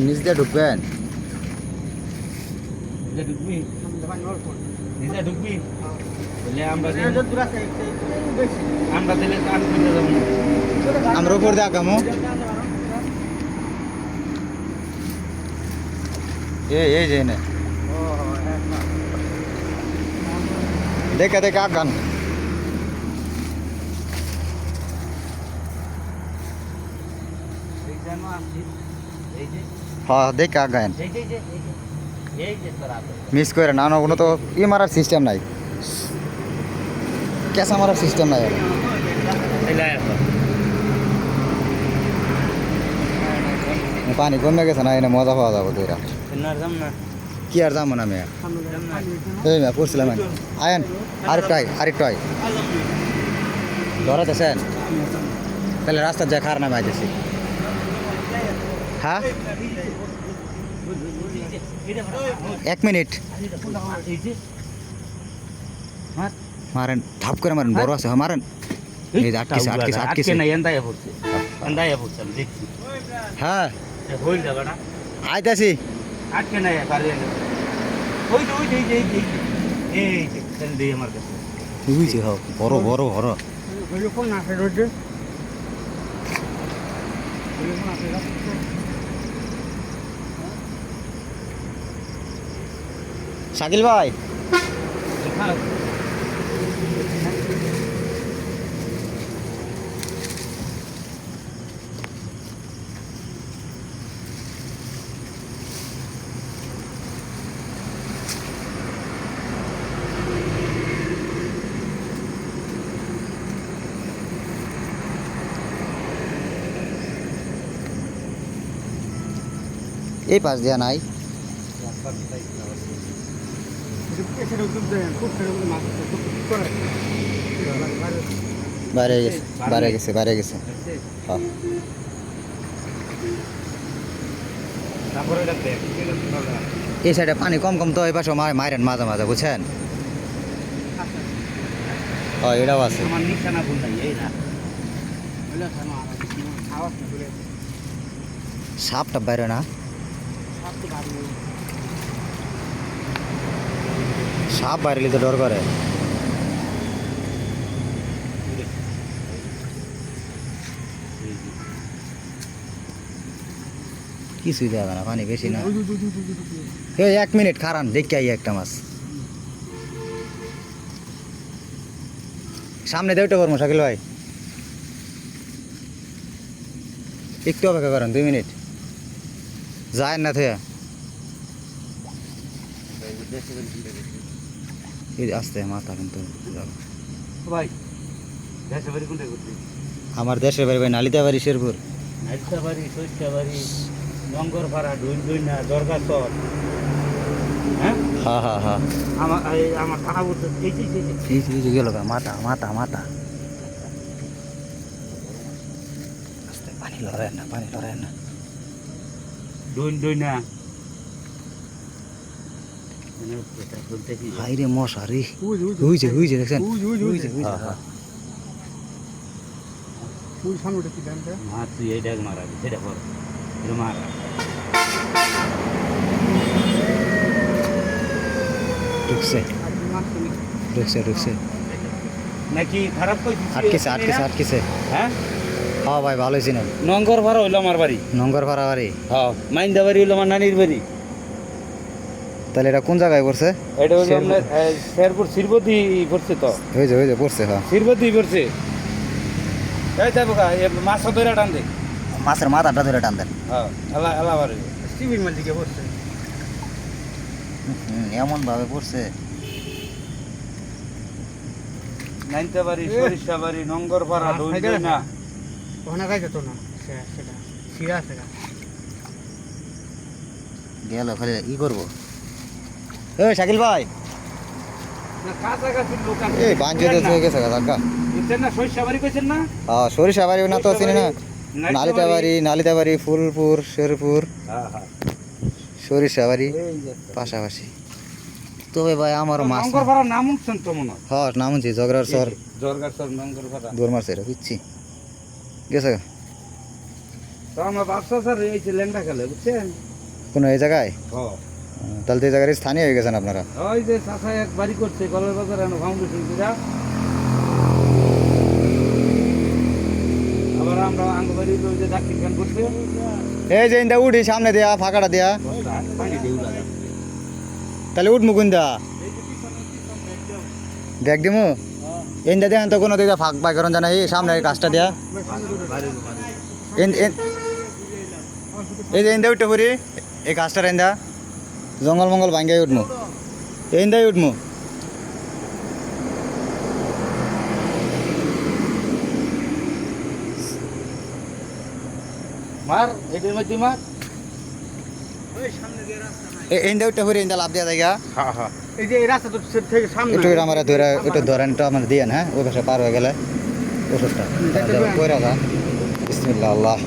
নিচ দিয়ে ঢুকবেন? ঢুকবি নিজে ঢুকবি বলে আমরা দিলে কান খুলে যাবো না। আমরা উপর দিয়ে আগামো। এই যে না দেখে দেখে আগান। হ্যাঁ দেখে আগান, মিস করে না কোনো তো ই মারার সিস্টেম নাই, কেঁচা মারার সিস্টেম নাই। পানি কমে গেছে না, এনে মজা পাওয়া যাবো দুইরা। কি আর যাবো না মেয়ে, এই মেয়ে পড়ছিলাম আয়েন আরেকটু ধরাতেছেন তাহলে রাস্তার যা খার নামে আইতেছি। হ্যাঁ 1 মিনিট মারেন, ধাপ করে মারেন, বড় আছে মারেন। এই আটকেছে হ্যাঁ আইতাছি। বড় বড় বড় শাকিল ভাই এই পাশ দিয়া নাই, বাইরে গেছে বাইরে গেছে। হ্যাঁ এই সাইডে পানি কম তো এই পাশে মারেন মাঝে মাঝে বুঝছেন। হ্যাঁ এটাও আছে। সাপটা বাইরে না, সাপ বাইরে তো ডর করে। কিছুই দেওয়া না, পানি বেশি না। 1 মিনিট খারান দেখে আই একটা মাছ সামনে দেওয়া করবো। শাকিল ভাই একটু অপেক্ষা করেন, 2 মিনিট যায় না থে আসতে মাথা কিন্তু ভাই আমার দেশের বাড়ি ভাই নালিতা বাড়ি শেরপুর। গেল মাথা মাথা মাথা পানি লড়ায় না হাইরে মশারি হইছে দেখছেন। ঢুকছে নাকি খারাপ আটকেছে। হ্যাঁ হ্যাঁ ভাই ভালো হয়েছি না। নঙ্গর ভাড়া হইলো আমার বাড়ি, নঙ্গর ভাড়া বাড়ি। হ্যাঁ মাইন্দা বাড়ি হইলো আমার নানির বাড়ি। তাহলে এটা কোন জায়গায় পড়ছে? এটা হলো আপনার শেরপুর শিরবতী পড়ছে তো। হয়েছে পড়ছে। হ্যাঁ শিরবতী পড়ছে। এই যাবো মাছ ধরে টান দে, মাছের মাথাটা ধরে টান দেন। হ্যাঁ এলা বাড়ি স্টিভিং মাল দিকে পড়ছে, এমন ভাবে পড়ছে। নাইনতা বাড়ি, সরিষা বাড়ি, নঙ্গর পাড়া, ডইনা ওখানে গাইছে তো না সেটা সিরা আছে গেল খালি ই করবো। এই শাকিল ভাই না কাছাকাছি দোকান এই বাঞ্জে তো হয়ে গেছে কাকা। বুঝছেন না সরিষা বাড়ি কইছেন না? হ্যাঁ সরিষা বাড়ি না তো চিনি না। নালিতা বাড়ি ফুলপুর শেরপুর। হ্যাঁ সরিষা বাড়ি পাশাপাশি। তবে ভাই আমারও মাছ নঙ্গর পাড়া নাম শুনছেন তো মনে হয়? হ্যাঁ নাম শুনছি, জগরার সর নঙ্গর পাড়া দৌড় মারছে এটা বুঝছি গেছে। তো আমার বাচ্চা স্যার এই লেন্ডা খেলে বুঝছেন। কোনো এই জায়গায় হ্যাঁ তাহলে তো এই জায়গায় স্থানীয় হয়ে গেছেন আপনারা। ওই যে চাষা এক বাড়ি করছে কলের বাজার ফাউন্ডেশন দিরা আবার আমরা আঙ্গবাড়ি ওই যে ডাক্তার খান করছে এই যে ইন্দা উঠি সামনে দেয়া ফাঁকাটা দেয়া, পানি দিয়ে উড়া তাহলে উঠ মুকুন দা দেখ দিমু ইন্দা দেন তো কোনো দিকে ফাঁক পাই কারণ জানা এই সামনে এই কাজটা দেয়া এই যে ইন্দা উঠতে পড়ি এই কাজটা ইন্দা জঙ্গল মঙ্গল ভাঙ্গাই উঠমু ইন্দাই উঠমু। মার এটার মধ্যে মার ইন্দা উঠতে পড়ি ইন্দা লাভ দেওয়া জায়গা হ্যাঁ হ্যাঁ এই যে এই রাস্তা তো থেকে সামনে একটু আমার ধরে একটু ধরেন তো আমার দিয়ে হ্যাঁ ওই পাশে পার হয়ে গেলে ওষুধটা কইরা যা বিসমিল্লাহ আল্লাহ